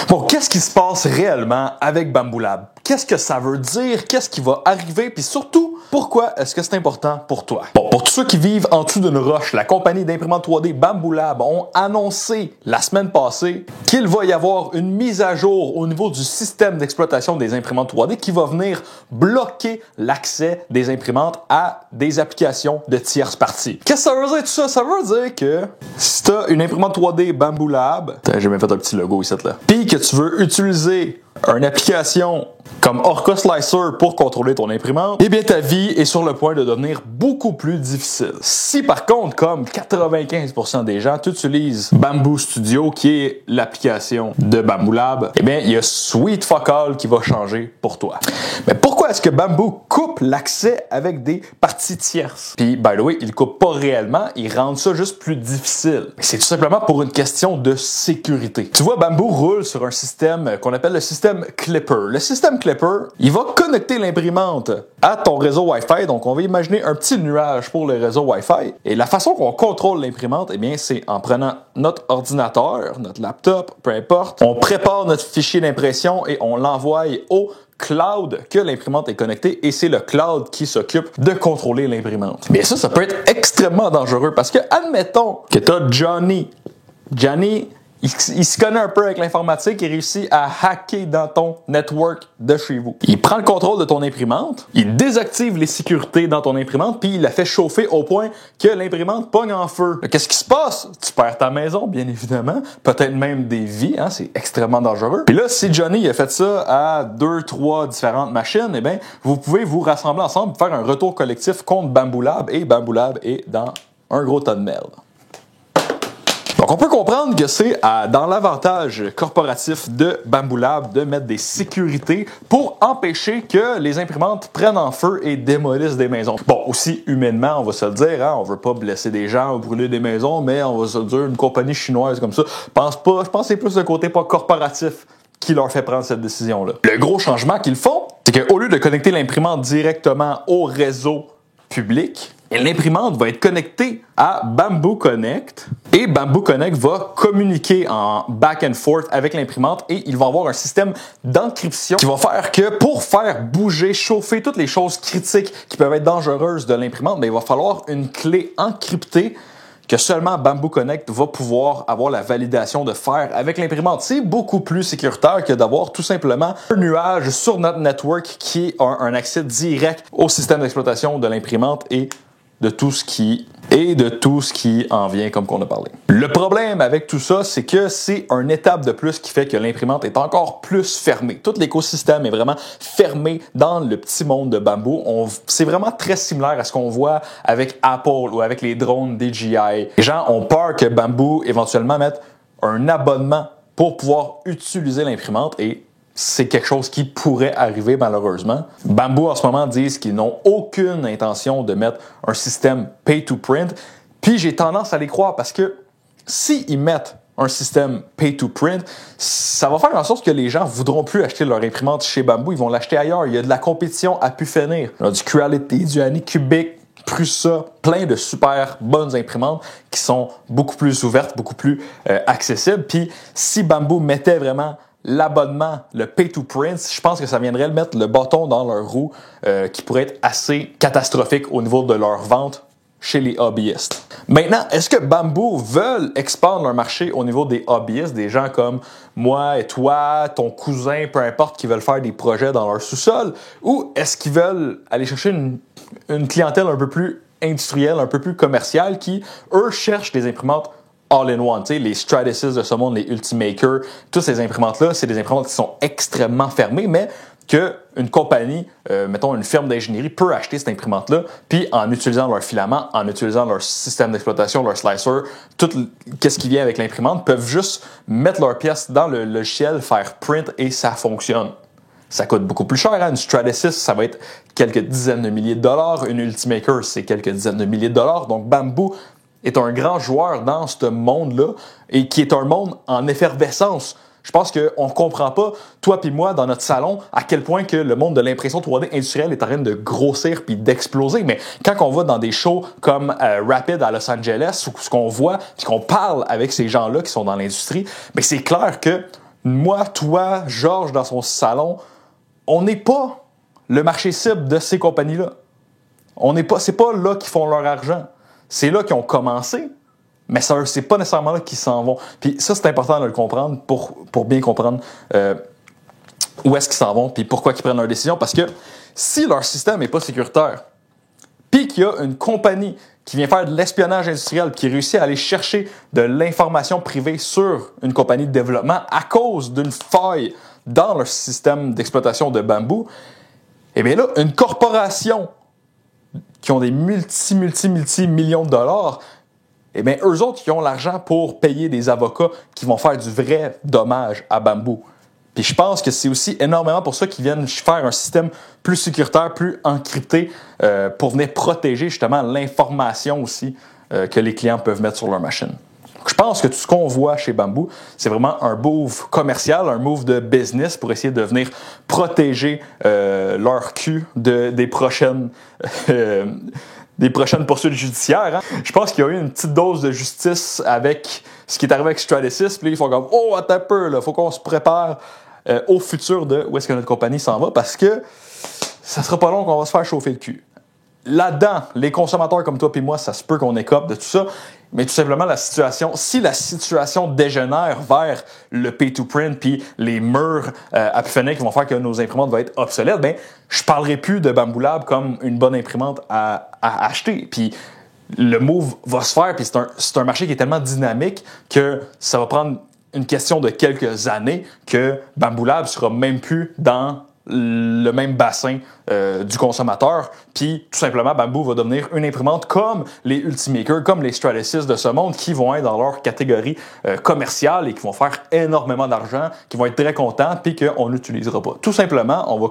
Bon, qu'est-ce qui se passe réellement avec Bambu Lab? Qu'est-ce que ça veut dire? Qu'est-ce qui va arriver? Puis surtout, pourquoi est-ce que c'est important pour toi? Bon, pour tous ceux qui vivent en dessous d'une roche, la compagnie d'imprimante 3D Bambu Lab ont annoncé la semaine passée qu'il va y avoir une mise à jour au niveau du système d'exploitation des imprimantes 3D qui va venir bloquer l'accès des imprimantes à des applications de tierces parties. Qu'est-ce que ça veut dire tout ça? Ça veut dire que si tu as une imprimante 3D Bambu Lab, j'ai même fait un petit logo ici là, puis que tu veux utiliser une application comme Orca Slicer pour contrôler ton imprimante, eh bien ta vie est sur le point de devenir beaucoup plus difficile. Si par contre, comme 95% des gens, tu utilises Bambu Studio, qui est l'application de Bambu Lab, eh bien il y a Sweet Fuck All qui va changer pour toi. Mais pourquoi est-ce que Bambu coupe l'accès avec des parties tierces? Puis, by the way, il coupe pas réellement, il rend ça juste plus difficile. C'est tout simplement pour une question de sécurité. Tu vois, Bambu roule sur un système qu'on appelle le système Clipper. Le système Clipper, il va connecter l'imprimante à ton réseau Wi-Fi. Donc, on va imaginer un petit nuage pour le réseau Wi-Fi. Et la façon qu'on contrôle l'imprimante, eh bien, c'est en prenant notre ordinateur, notre laptop, peu importe. On prépare notre fichier d'impression et on l'envoie au cloud que l'imprimante est connectée et c'est le cloud qui s'occupe de contrôler l'imprimante. Mais ça peut être extrêmement dangereux parce que, admettons que tu as Johnny, il se connaît un peu avec l'informatique et réussit à hacker dans ton network de chez vous. Il prend le contrôle de ton imprimante, il désactive les sécurités dans ton imprimante, puis il la fait chauffer au point que l'imprimante pogne en feu. Qu'est-ce qui se passe? Tu perds ta maison, bien évidemment, peut-être même des vies, hein, c'est extrêmement dangereux. Puis là, si Johnny a fait ça à 2-3 différentes machines, eh bien, vous pouvez vous rassembler ensemble, faire un retour collectif contre Bambu Lab, et Bambu Lab est dans un gros tas de merde. Donc, on peut comprendre que c'est dans l'avantage corporatif de Bambu Lab de mettre des sécurités pour empêcher que les imprimantes prennent en feu et démolissent des maisons. Bon, aussi humainement, on va se le dire, hein, on veut pas blesser des gens ou brûler des maisons, mais on va se le dire, une compagnie chinoise comme ça, je pense que c'est plus le côté pas corporatif qui leur fait prendre cette décision-là. Le gros changement qu'ils font, c'est qu'au lieu de connecter l'imprimante directement au réseau public, l'imprimante va être connectée à Bambu Connect et Bambu Connect va communiquer en back and forth avec l'imprimante et il va avoir un système d'encryption qui va faire que pour faire bouger, chauffer toutes les choses critiques qui peuvent être dangereuses de l'imprimante, il va falloir une clé encryptée que seulement Bambu Connect va pouvoir avoir la validation de faire avec l'imprimante. C'est beaucoup plus sécuritaire que d'avoir tout simplement un nuage sur notre network qui a un accès direct au système d'exploitation de l'imprimante et de tout ce qui en vient comme qu'on a parlé. Le problème avec tout ça, c'est que c'est une étape de plus qui fait que l'imprimante est encore plus fermée. Tout l'écosystème est vraiment fermé dans le petit monde de Bambu. C'est vraiment très similaire à ce qu'on voit avec Apple ou avec les drones DJI. Les gens ont peur que Bambu éventuellement mette un abonnement pour pouvoir utiliser l'imprimante et c'est quelque chose qui pourrait arriver malheureusement. Bambu en ce moment disent qu'ils n'ont aucune intention de mettre un système pay-to-print. Puis j'ai tendance à les croire parce que s'ils mettent un système pay-to-print, ça va faire en sorte que les gens voudront plus acheter leur imprimante chez Bambu. Ils vont l'acheter ailleurs. Il y a de la compétition à pu finir. Il y a du Creality, du Anycubic, Prusa, plein de super bonnes imprimantes qui sont beaucoup plus ouvertes, beaucoup plus accessibles. Puis si Bambu mettait vraiment l'abonnement, le pay-to-print, je pense que ça viendrait mettre le bâton dans leur roue qui pourrait être assez catastrophique au niveau de leur vente chez les hobbyistes. Maintenant, est-ce que Bambu veulent expandre leur marché au niveau des hobbyistes, des gens comme moi et toi, ton cousin, peu importe, qui veulent faire des projets dans leur sous-sol, ou est-ce qu'ils veulent aller chercher une clientèle un peu plus industrielle, un peu plus commerciale, qui, eux, cherchent des imprimantes all-in-one, tu sais, les Stratasys de ce monde, les Ultimaker, toutes ces imprimantes-là, c'est des imprimantes qui sont extrêmement fermées, mais qu'une compagnie, mettons une firme d'ingénierie, peut acheter cette imprimante-là, puis en utilisant leur filament, en utilisant leur système d'exploitation, leur slicer, tout ce qui vient avec l'imprimante, peuvent juste mettre leurs pièces dans le logiciel, faire print et ça fonctionne. Ça coûte beaucoup plus cher. Hein? Une Stratasys, ça va être quelques dizaines de milliers de dollars. Une Ultimaker, c'est quelques dizaines de milliers de dollars. Donc Bambu est un grand joueur dans ce monde-là et qui est un monde en effervescence. Je pense qu'on ne comprend pas, toi puis moi, dans notre salon, à quel point que le monde de l'impression 3D industrielle est en train de grossir puis d'exploser. Mais quand on va dans des shows comme Rapid à Los Angeles, où ce qu'on voit puis qu'on parle avec ces gens-là qui sont dans l'industrie, bien c'est clair que moi, toi, Georges, dans son salon, on n'est pas le marché cible de ces compagnies-là. C'est pas là qu'ils font leur argent. C'est là qu'ils ont commencé, mais c'est pas nécessairement là qu'ils s'en vont. Puis ça, c'est important de le comprendre pour bien comprendre où est-ce qu'ils s'en vont puis pourquoi ils prennent leurs décisions. Parce que si leur système n'est pas sécuritaire, puis qu'il y a une compagnie qui vient faire de l'espionnage industriel, qui réussit à aller chercher de l'information privée sur une compagnie de développement à cause d'une faille dans leur système d'exploitation de bambou, eh bien là, une corporation qui ont des multi-millions de dollars, eh bien, eux autres, ils ont l'argent pour payer des avocats qui vont faire du vrai dommage à bambou. Puis je pense que c'est aussi énormément pour ça qu'ils viennent faire un système plus sécuritaire, plus encrypté, pour venir protéger justement l'information aussi que les clients peuvent mettre sur leur machine. Donc, je pense que tout ce qu'on voit chez Bamboo, c'est vraiment un move commercial, un move de business pour essayer de venir protéger leur cul des prochaines poursuites judiciaires. Hein. Je pense qu'il y a eu une petite dose de justice avec ce qui est arrivé avec Stratasys. Puis là, ils font comme « Oh, attends un peu, il faut qu'on se prépare au futur de où est-ce que notre compagnie s'en va parce que ça sera pas long qu'on va se faire chauffer le cul. » Là-dedans, les consommateurs comme toi et moi, ça se peut qu'on écope de tout ça, mais tout simplement si la situation dégénère vers le pay-to-print puis les murs à pu finir qui vont faire que nos imprimantes vont être obsolètes, ben je parlerai plus de Bamboo Lab comme une bonne imprimante à acheter. Puis le move va se faire, puis c'est un marché qui est tellement dynamique que ça va prendre une question de quelques années que Bamboo Lab sera même plus dans le même bassin du consommateur, puis tout simplement Bamboo va devenir une imprimante comme les Ultimaker, comme les Stratasys de ce monde qui vont être dans leur catégorie commerciale et qui vont faire énormément d'argent, qui vont être très contents, puis qu'on n'utilisera pas. Tout simplement, on va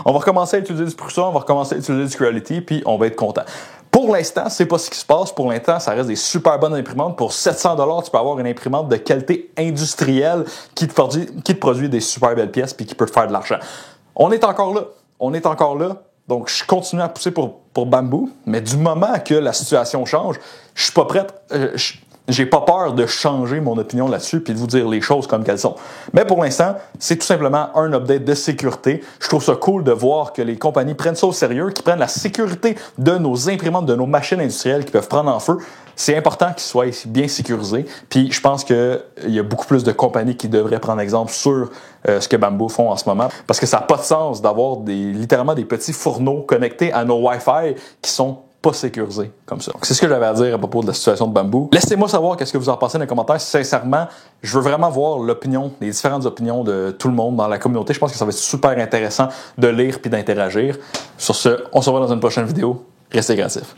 recommencer à utiliser du Prusa, on va recommencer à utiliser du Creality, puis on va être content. Pour l'instant, c'est pas ce qui se passe. Pour l'instant, ça reste des super bonnes imprimantes. Pour 700$, tu peux avoir une imprimante de qualité industrielle qui te produit des super belles pièces puis qui peut te faire de l'argent. On est encore là. Donc, je continue à pousser pour Bamboo, mais du moment que la situation change, je suis pas prête. J'ai pas peur de changer mon opinion là-dessus puis de vous dire les choses comme qu'elles sont. Mais pour l'instant, c'est tout simplement un update de sécurité. Je trouve ça cool de voir que les compagnies prennent ça au sérieux, qu'ils prennent la sécurité de nos imprimantes, de nos machines industrielles qui peuvent prendre en feu. C'est important qu'ils soient bien sécurisés. Puis je pense qu'il y a beaucoup plus de compagnies qui devraient prendre exemple sur ce que Bamboo font en ce moment. Parce que ça n'a pas de sens d'avoir littéralement des petits fourneaux connectés à nos Wi-Fi qui sont pas sécurisé comme ça. Donc, c'est ce que j'avais à dire à propos de la situation de Bamboo. Laissez-moi savoir qu'est-ce que vous en pensez dans les commentaires. Sincèrement, je veux vraiment voir les différentes opinions de tout le monde dans la communauté. Je pense que ça va être super intéressant de lire puis d'interagir. Sur ce, on se revoit dans une prochaine vidéo. Restez créatifs.